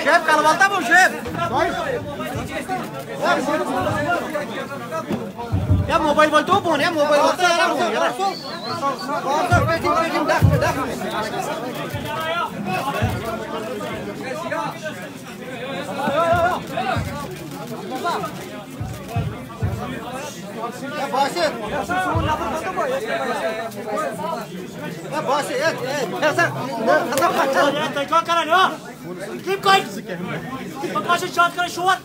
Chef कलवालता वो chef या mobile बोल तो फोन या मोबाइल बोलता यार Keep going. Pass shot kar short.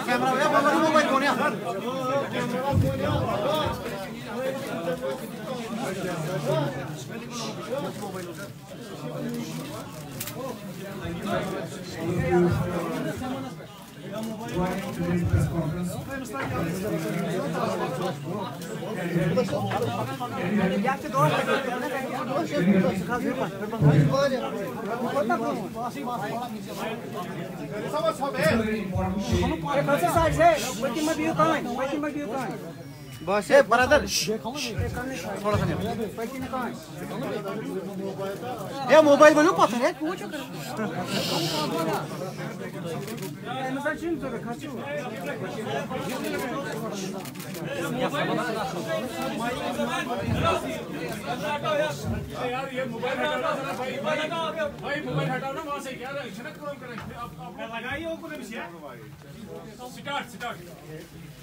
Camera mobile phone या Joining today's press conference. बस ये ब्रदर थोड़ा सा ये मोबाइल बोलो पता है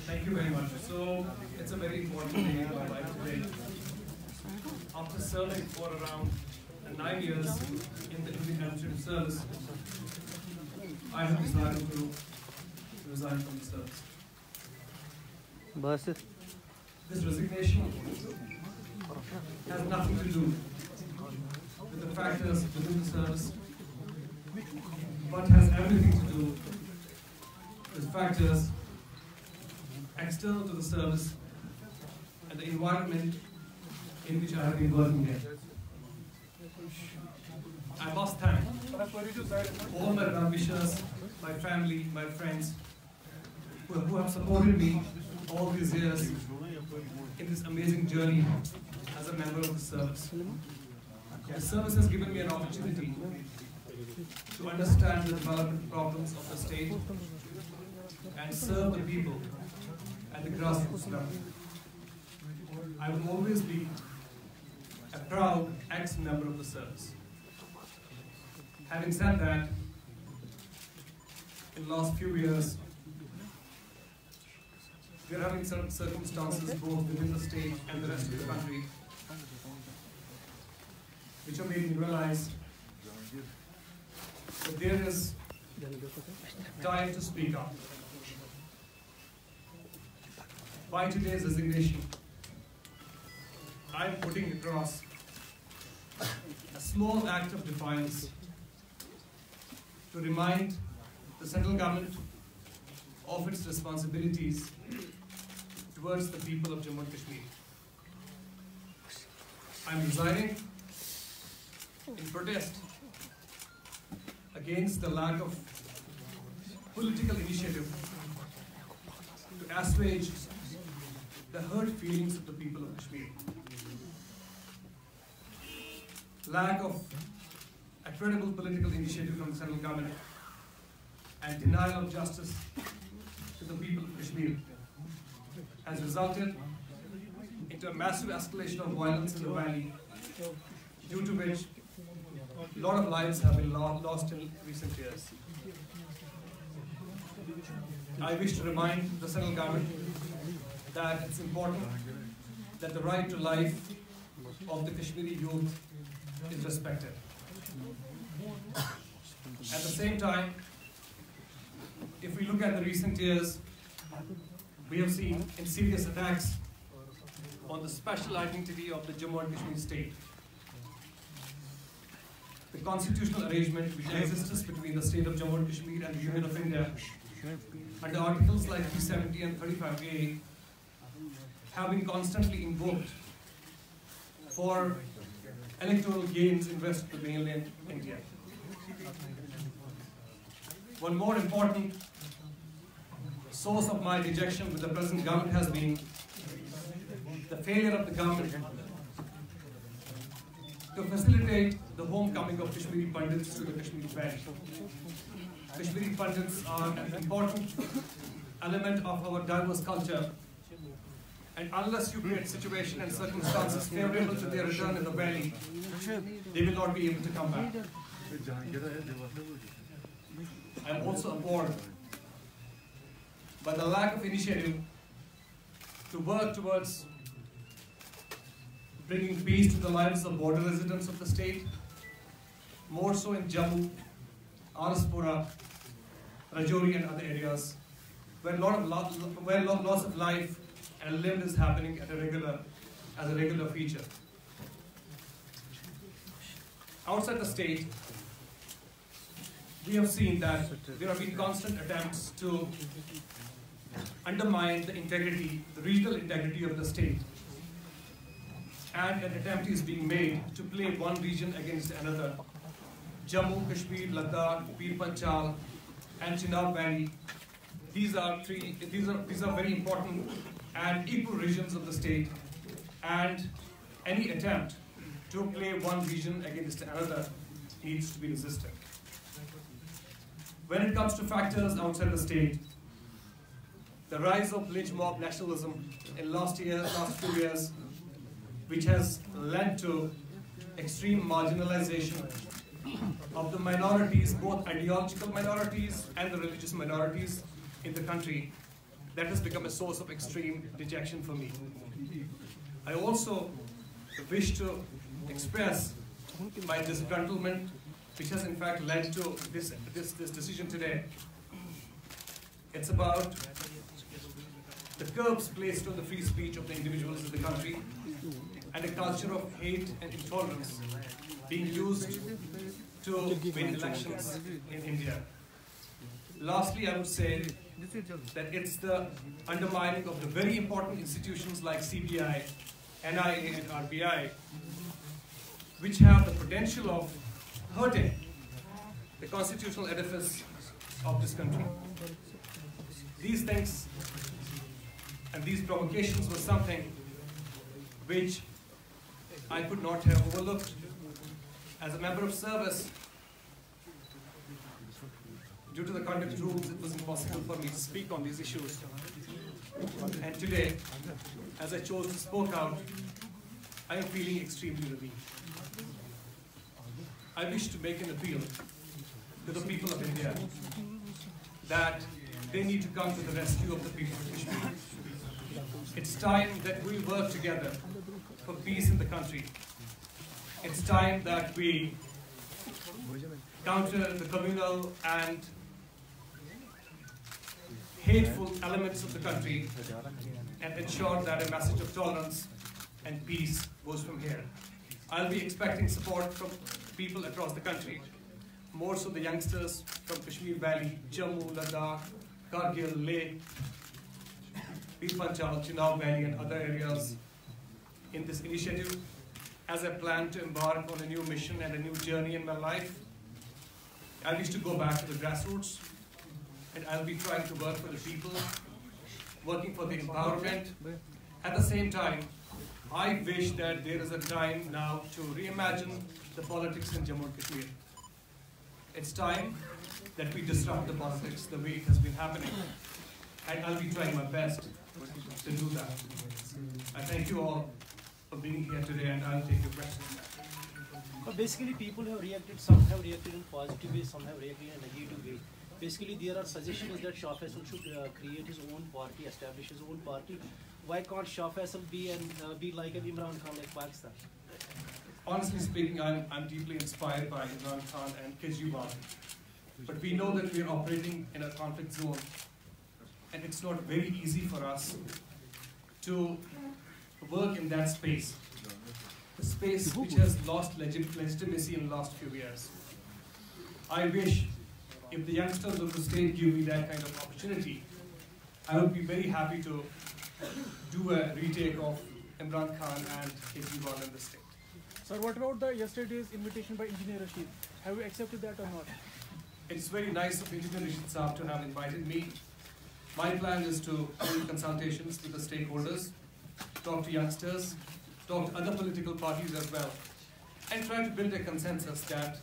Thank you very much. So, it's a very important day in my life today. After serving for around 9 years in the Indian Administrative Service, I have decided to resign from the service. This resignation has nothing to do with the factors within the service, but has everything to do with factors external to the service and the environment in which I have been working in. I must thank all my well-wishers, my family, my friends, who have supported me all these years in this amazing journey as a member of the service. The service has given me an opportunity to understand the development problems of the state and serve the people at the grassroots level. I will always be a proud ex-member of the service. Having said that, in the last few years, we are having certain circumstances both within the state and the rest of the country which have made me realize that there is time to speak up. By today's resignation, I am putting across a small act of defiance to remind the central government of its responsibilities towards the people of Jammu and Kashmir. I am resigning in protest against the lack of political initiative to assuage the hurt feelings of the people of Kashmir. Lack of a credible political initiative from the central government and denial of justice to the people of Kashmir has resulted into a massive escalation of violence in the valley, due to which a lot of lives have been lost in recent years. I wish to remind the central government that it's important that the right to life of the Kashmiri youth is respected. At the same time, if we look at the recent years, we have seen insidious attacks on the special identity of the Jammu and Kashmir state. The constitutional arrangement which exists between the state of Jammu and Kashmir and the Union of India under articles like 370 and 35A have been constantly invoked for electoral gains in West of the mainland India. One more important source of my dejection with the present government has been the failure of the government to facilitate the homecoming of Kashmiri Pandits to the Kashmiri Valley. Kashmiri Pandits are an important element of our diverse culture, and unless you create situation and circumstances favorable to their return in the valley, they will not be able to come back. I am also appalled by the lack of initiative to work towards bringing peace to the lives of border residents of the state, more so in Jammu, Araspura, Rajouri and other areas, where loss of life and limb is happening as a regular feature. Outside the state, we have seen that there have been constant attempts to undermine the regional integrity of the state. And an attempt is being made to play one region against another. Jammu, Kashmir, Ladakh, Pir Panchal, and Chenab Valley. These are very important and equal regions of the state, and any attempt to play one region against another needs to be resisted. When it comes to factors outside the state, the rise of lynch mob nationalism in last few years, which has led to extreme marginalization of the minorities, both ideological minorities and the religious minorities in the country, that has become a source of extreme dejection for me. I also wish to express my disgruntlement, which has in fact led to this decision today. It's about the curbs placed on the free speech of the individuals in the country, and a culture of hate and intolerance being used to win elections in India. Lastly, I would say that it's the undermining of the very important institutions like CBI, NIA, and RBI, which have the potential of hurting the constitutional edifice of this country. These things and these provocations were something which I could not have overlooked. As a member of service, due to the conduct rules, it was impossible for me to speak on these issues. And today, as I chose to speak out, I am feeling extremely relieved. I wish to make an appeal to the people of India that they need to come to the rescue of the people of Kashmir. It's time that we work together for peace in the country. It's time that we counter the communal and hateful elements of the country and ensure that a message of tolerance and peace goes from here. I'll be expecting support from people across the country, more so the youngsters from Kashmir Valley, Jammu, Ladakh, Kargil, Leh, Pir Panchal, Chenab Valley and other areas in this initiative, as I plan to embark on a new mission and a new journey in my life. I wish to go back to the grassroots, and I'll be trying to work for the people, working for the empowerment. At the same time, I wish that there is a time now to reimagine the politics in Jammu and Kashmir. It's time that we disrupt the politics the way it has been happening, and I'll be trying my best to do that. I thank you all for being here today, and I'll take your questions. But basically, people have reacted. Some have reacted in positive way, some have reacted in a negative way. Basically, there are suggestions that Shah Faesal should create his own party, establish his own party. Why can't Shah Faesal be like an Imran Khan, like Pakistan? Honestly speaking, I'm deeply inspired by Imran Khan and Kejriwal. But we know that we are operating in a conflict zone, and it's not very easy for us to work in that space. The space which has lost legitimacy in the last few years. I wish if the youngsters of the state give me that kind of opportunity, I would be very happy to do a retake of Imran Khan and Kejriwal in the state. Sir, what about the yesterday's invitation by Engineer Rashid? Have you accepted that or not? It's very nice of Engineer Rashid Saab to have invited me. My plan is to hold consultations with the stakeholders, talk to youngsters, talk to other political parties as well, and try to build a consensus that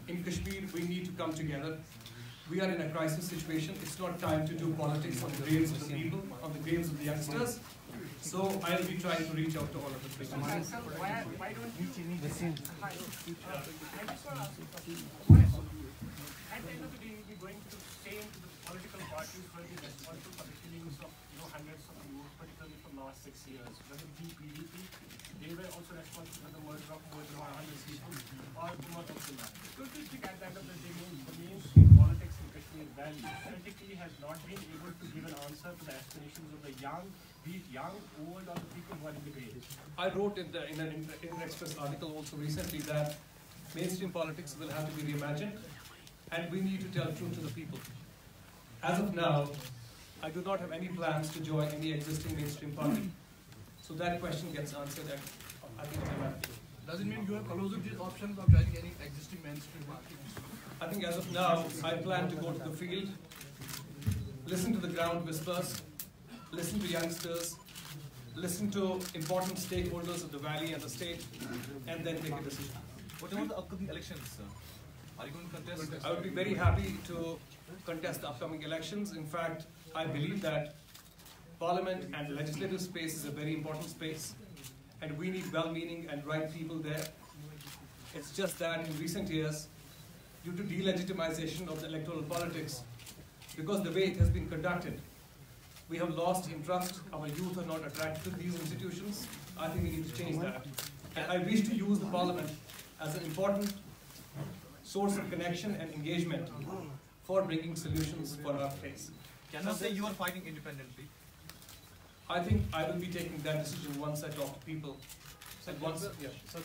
in Kashmir we need to come together. We are in a crisis situation. It's not time to do politics on the graves of the people, on the graves of the youngsters. So I'll be trying to reach out to all of the people. Why don't you? Hi. I just want to ask you a question. Why, at the end of the day, we're going to stay into the political parties who are responsible for the killings of hundreds of youth, particularly for the last 6 years. Whether it be PDP, they were also responsible for the murder of more than 100 people, or Umar Abdullah. Don't you think at the end of the day, the mainstream politics in Kashmir Valley politically has not been able to give an answer to the aspirations of the young, be it young, old, or the people who are in the debate? I wrote in an Inter-Express article also recently that mainstream politics will have to be reimagined, and we need to tell truth to the people. As of now, I do not have any plans to join any existing mainstream party. So that question gets answered at, I think, automatically. Does it mean you have closed these options of joining any existing mainstream party? I think as of now, I plan to go to the field, listen to the ground whispers, listen to youngsters, listen to important stakeholders of the valley and the state, and then take a decision. What about the upcoming elections, sir? Are you going to contest? I would be very happy to contest the upcoming elections. In fact, I believe that Parliament and the legislative space is a very important space, and we need well-meaning and right people there. It's just that in recent years, due to delegitimization of the electoral politics, because the way it has been conducted, we have lost interest, our youth are not attracted to these institutions. I think we need to change that. And I wish to use the Parliament as an important source of connection and engagement for bringing solutions for our place. Can I say you are fighting independently? I think I will be taking that decision once I talk to people. So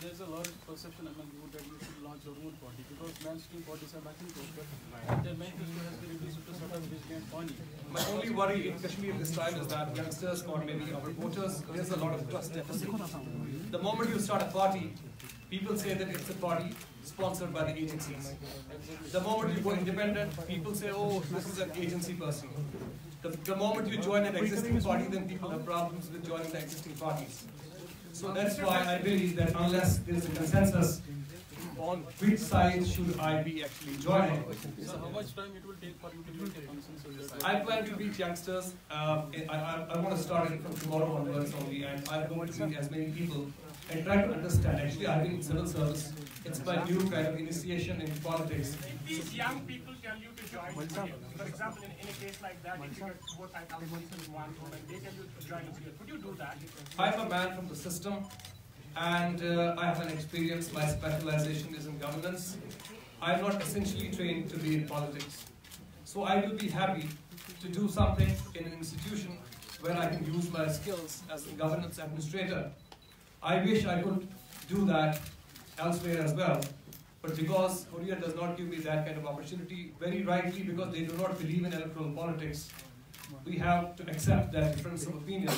there's a lot of perception among you that you should launch your own party because mainstream parties are nothing to but their manifesto has been reduced to sort of distant funny. My only worry in Kashmir this time is that youngsters or maybe our voters, there's a lot of trust deficit. The moment you start a party, people say that it's a party sponsored by the agencies. The moment you go independent, people say, oh, this is an agency person. The moment you join an existing party, then people have problems with joining the existing parties. So that's why I believe that unless there is a consensus on which side should I be actually joining. So how much time it will take for you to make a consensus? I plan to reach youngsters. I want to start it from tomorrow onwards only, and I'm going to meet as many people and try to understand. Actually, I've been in civil service. It's my new kind of initiation in politics. If these young people tell you to join, for example, in a case like that, if you get 4 or 5,000 people in one room and they tell you to join here, could you do that? I'm a man from the system, and I have an experience. My specialization is in governance. I'm not essentially trained to be in politics. So I will be happy to do something in an institution where I can use my skills as a governance administrator. I wish I could do that elsewhere as well, but because Korea does not give me that kind of opportunity, very rightly because they do not believe in electoral politics, we have to accept that difference of opinion.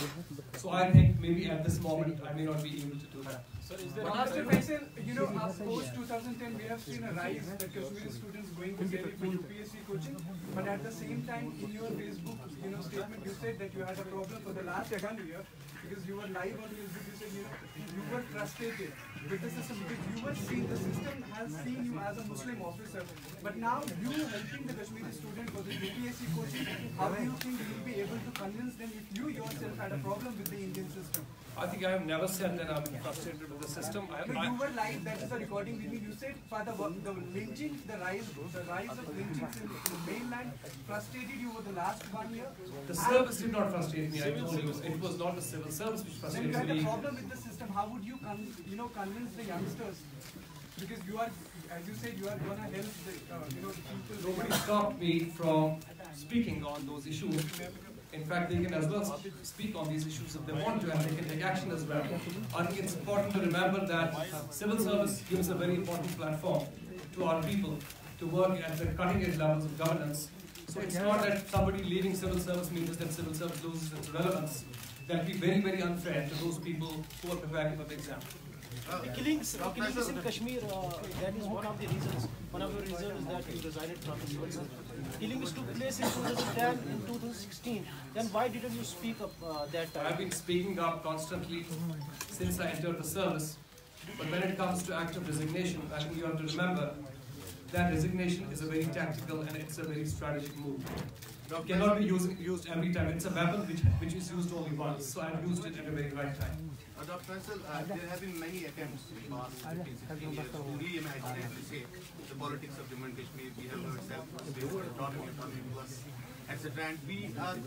So I think maybe at this moment I may not be able to do that. Sir, is there Mr. Faesal, you know, post 2010, we have seen a rise that Kashmiri students going to Delhi for UPSC coaching. But at the same time, in your Facebook, statement, you said that you had a problem for the last 1 year because you were live on Facebook. You said, you were frustrated with the system because you were seen, the system has seen you as a Muslim officer. But now you helping the Kashmiri student for the UPSC coaching, how do you think you will be able to convince them if you yourself had a problem with the Indian system? I think I have never said that I'm frustrated with the system. You were live, that is a recording with me. You said, Father, the lynching, the rise of lynchings in the mainland frustrated you over the last 1 year. The service did not frustrate me. I told you it was not the civil service which Then you frustrated had a me. problem with the system. How would you convince the youngsters? Because you are, as you said, you are going to help the people. Nobody stopped me from speaking on those issues. In fact, they can as well speak on these issues if they want to, and they can take action as well. I think it's important to remember that civil service gives a very important platform to our people to work at the cutting-edge levels of governance. So it's not that somebody leaving civil service means that civil service loses its relevance. that will be very, very unfair to those people who are preparing for the exam. The killings in Kashmir, that is one of the reasons. One of the reasons that you resigned from the civil service. Killings took place in 2010 and 2016. Then why didn't you speak up that time? I've been speaking up constantly since I entered the service. But when it comes to act of resignation, I think you have to remember that resignation is a very tactical and it's a very strategic move. It cannot be used every time. It's a weapon which is used only once. So I've used it at a very right time. Dr. Faesal, there have been many attempts in the past 15, 16 years to reimagine and reshape the politics of Jammu and Kashmir. We have heard self-autonomy, autonomy plus, etc. And we are,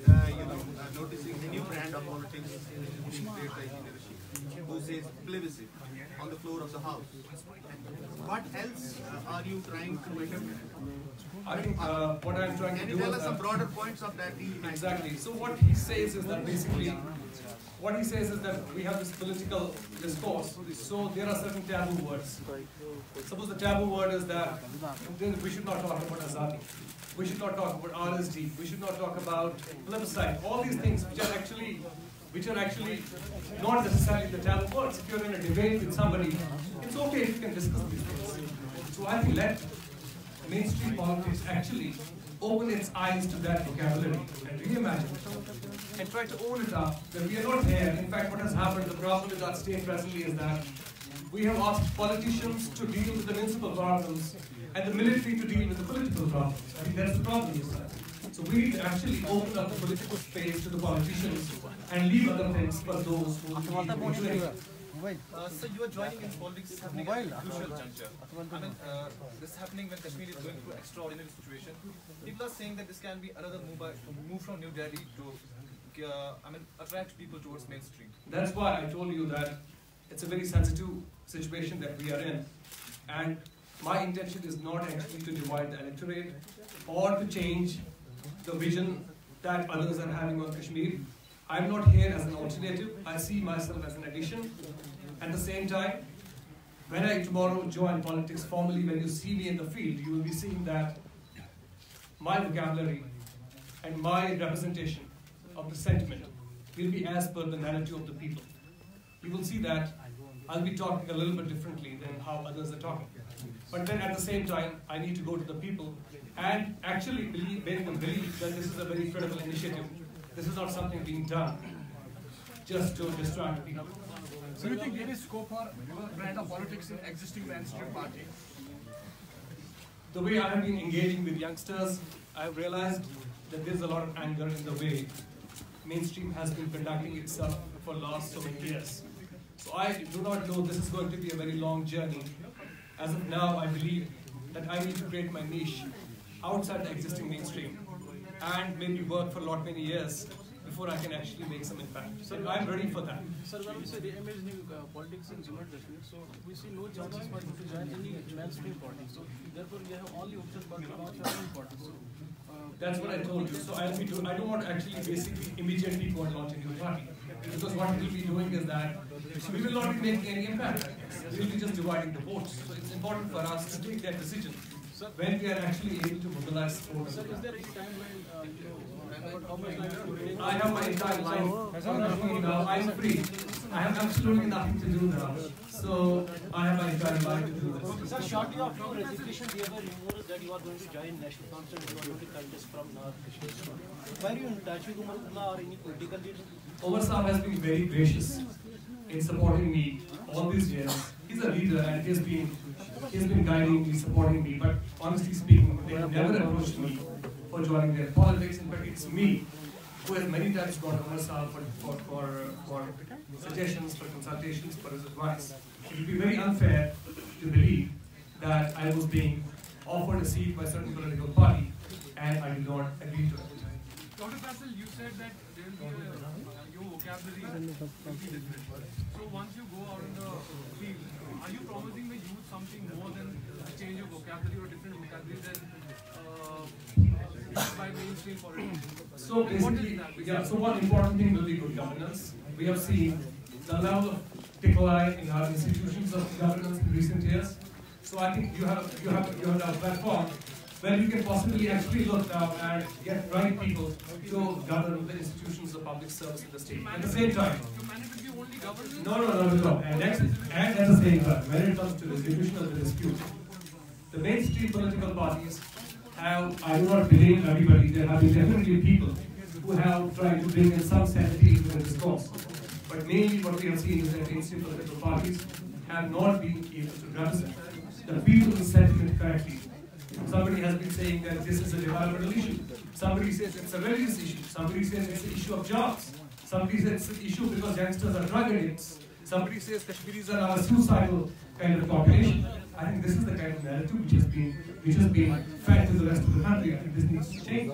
noticing a new brand of politics in the state like leadership, who says plebiscite on the floor of the house. What else are you trying to attempt? I think what I'm trying to do Can you tell is us some broader points of that? exactly. So what he says is that basically, we have this political discourse. So there are certain taboo words. Suppose the taboo word is that we should not talk about Azadi. We should not talk about RSD. We should not talk about plebiscite. All these things which are actually not necessarily the taboo words. If you're in a debate with somebody, it's okay if you can discuss these things. So I think let mainstream politics actually open its eyes to that vocabulary and reimagine it and try to own it up that we are not here. In fact, what has happened, the problem with our state presently is that we have asked politicians to deal with the municipal problems and the military to deal with the political problems. I think that's the problem, sir. So we need to actually open up the political space to the politicians and leave other things for those who need So you are joining in politics happening at a crucial juncture. I mean, this is happening when Kashmir is going through an extraordinary situation. People are saying that this can be another move from New Delhi to, attract people towards mainstream. That's why I told you that it's a very sensitive situation that we are in. And my intention is not actually to divide the electorate or to change the vision that others are having on Kashmir. I'm not here as an alternative. I see myself as an addition. At the same time, when I tomorrow join politics formally, when you see me in the field, you will be seeing that my vocabulary and my representation of the sentiment will be as per the narrative of the people. You will see that I'll be talking a little bit differently than how others are talking. But then at the same time, I need to go to the people and actually make them believe that this is a very credible initiative. This is not something being done just to distract people. So do you think there is scope for your brand of politics in existing mainstream party? The way I have been engaging with youngsters, I have realized that there's a lot of anger in the way mainstream has been conducting itself for the last so many years. So I do not know this is going to be a very long journey. As of now, I believe that I need to create my niche outside the existing mainstream and maybe work for a lot many years before I can actually make some impact. So I'm ready for that. Sir, when we say reimagining politics in Jammu and Kashmir, so we see no chances for you to join any mainstream party. So therefore, we have all the options but to launch our own party. So, that's what I told you. So I don't want to actually basically immediately go and launch a new party. Because what we will be doing is that we will not be making any impact. We will be just dividing the votes. So it's important for us to take that decision when we are actually able to mobilize support. sir, is there any timeline, about how much time to take? I have my entire life now. I'm free. I have absolutely nothing to do now. So I have my entire life to do this. Sir, shortly after your resignation, there were rumors that you are going to join National Council and you are going to contest from North Kashmir. Were you in touch with Umar or any political leaders? Omar Saab has been very gracious in supporting me all these years. He's a leader and he's been guiding me, supporting me. But honestly speaking, they have never approached me for joining their politics. In fact, it's me who has many times gone to Omar Saab for suggestions, for consultations, for his advice. It would be very unfair to believe that I was being offered a seat by a certain political party and I did not agree to it. Dr. Faesal, you said that there will be your vocabulary will be different. So once you go out in the field, are you promising the youth something more than a change of vocabulary or different vocabulary than by mainstream politics? So basically, so one important thing will be good governance. We have seen the level of decline in our institutions of governance in recent years. So I think you have a platform where you can possibly actually look now and get right people to govern the institutions of public service in the state. At the same time, no. And at the same time, when it comes to resolution of the dispute, the mainstream political parties have, I do not blame everybody, there have been definitely people who have tried to bring in some sanity into the discourse. But mainly what we have seen is that mainstream political parties have not been able to represent the people's sentiment correctly. Somebody has been saying that this is a developmental issue. Somebody says it's a religious issue. Somebody says it's an issue of jobs. Somebody says it's an issue because youngsters are drug addicts. Somebody says Kashmiris are a suicidal kind of population. I think this is the kind of narrative which has been fed to the rest of the country. I think this needs to change.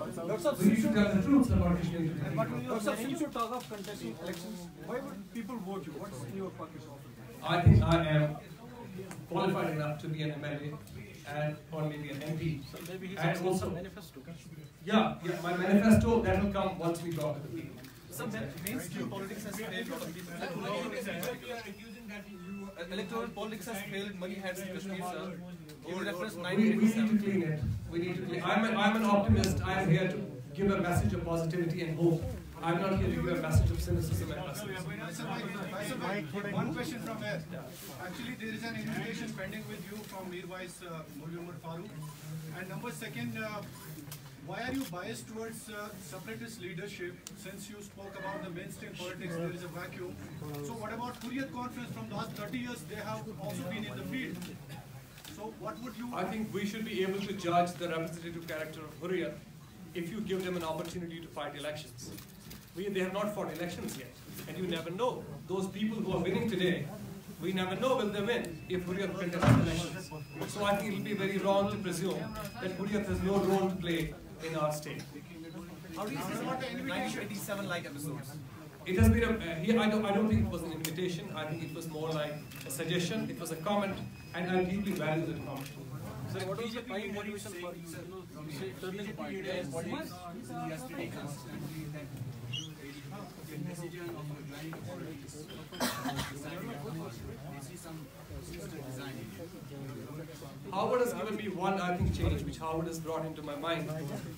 We need to tell the truth about Kashmir. But since you talk of contesting elections, why would people vote you? What's in your pocket? I think I am qualified enough to be an MLA and or maybe an MP. So maybe he's and asking also, for manifesto. yeah, my manifesto, that will come once we talk to the people. Some mainstream politics has failed. Electoral politics has failed. Money heads in Kashmir, sir. You reference We need 1987. to clean it. We need to clean. I'm an optimist. I am here to give a message of positivity and hope. I'm not here to give a message of cynicism and pessimism. One question from here. Actually, there is an invitation pending with you from Mir Vice Mulumar Farooq. And number second, why are you biased towards separatist leadership? Since you spoke about the mainstream politics, there is a vacuum. So what about Hurriyat Conference? From the last 30 years, they have also been in the field. So what would you... I think we should be able to judge the representative character of Hurriyat if you give them an opportunity to fight elections. They have not fought elections yet, and you never know. Those people who are winning today, we never know will they win if Hurriyat contests elections. So I think it will be very wrong to presume that Hurriyat has no role to play in our state. How do you feel about the 1987 like episodes? It has been I don't think it was an invitation. I think it was more like a suggestion. It was a comment, and I deeply value that comment. So what was the prime motivation for you, say, turning point? And what is yesterday constantly that the decision of joining the politics they see some sister design. Howard has given me one, I think, change which Howard has brought into my mind,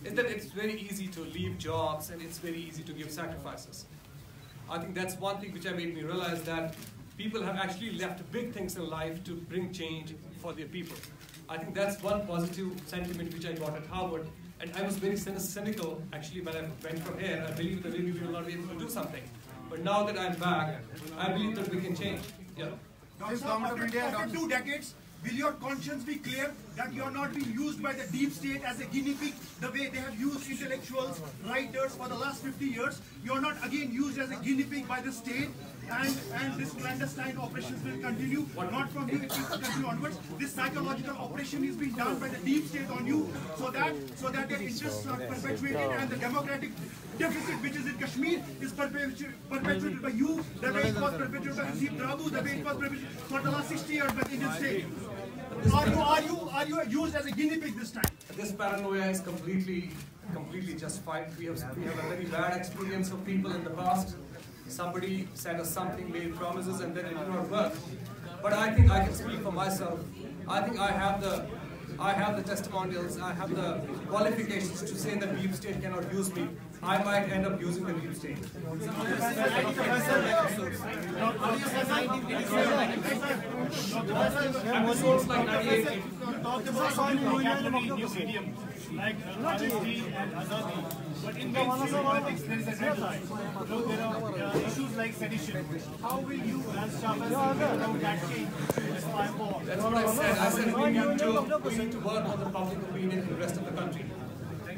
is that it's very easy to leave jobs and it's very easy to give sacrifices. I think that's one thing which made me realize that people have actually left big things in life to bring change for their people. I think that's one positive sentiment which I got at Harvard, and I was very cynical actually when I went from here. I believe that maybe we will not be able to do something. But now that I'm back, I believe that we can change. Yeah. After 2 decades, will your conscience be clear that you are not being used by the deep state as a guinea pig the way they have used intellectuals, writers for the last 50 years? You are not again used as a guinea pig by the state, and this clandestine operations will continue, not from you, it will continue onwards. This psychological operation is being done by the deep state on you so that their interests are perpetuated and the democratic deficit which is in Kashmir is perpetuated by you, the way it was perpetuated by Hasib Drabu, the way it was perpetuated for the last 60 years by the Indian state. Are you used as a guinea pig this time? This paranoia is completely justified. We have a very bad experience of people in the past. Somebody said us something, made promises, and then it did not work. But I think I can speak for myself. I think I have the testimonials, I have the qualifications to say that deep state cannot use me. I might end up using the deep state. Episodes like 98. You talked about new medium like honesty and azadi, but in mainstream politics there is a red line. So there are issues like sedition. How will you, as Shah Faesal, bring about that change to inspire more? That's what I said. I said we need to work on the public opinion in the rest of the country.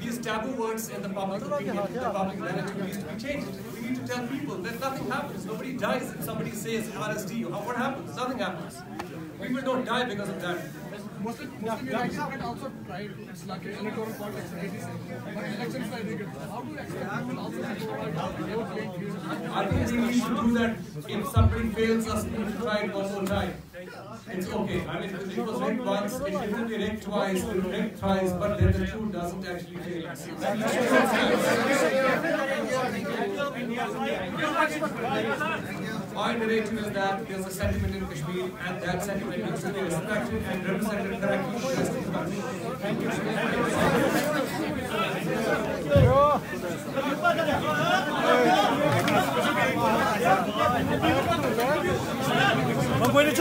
These taboo words in the public opinion, the public narrative needs to be changed. We need to tell people that nothing happens. Nobody dies if somebody says RSD. What happens? Nothing happens. People don't die because of that. Muslim United Government also tried electoral politics in 87, but elections were rigged. How do you expect people also to provide I think we need to do that. If somebody fails us, we need to try it one more time. It's okay. I mean, it was rigged once, it will be rigged twice, it will be rigged thrice, but then the truth doesn't actually fail. My narrative is that there's a sentiment in Kashmir and that sentiment needs to be respected and represented correctly in the rest of the country. Thank you. I'm going to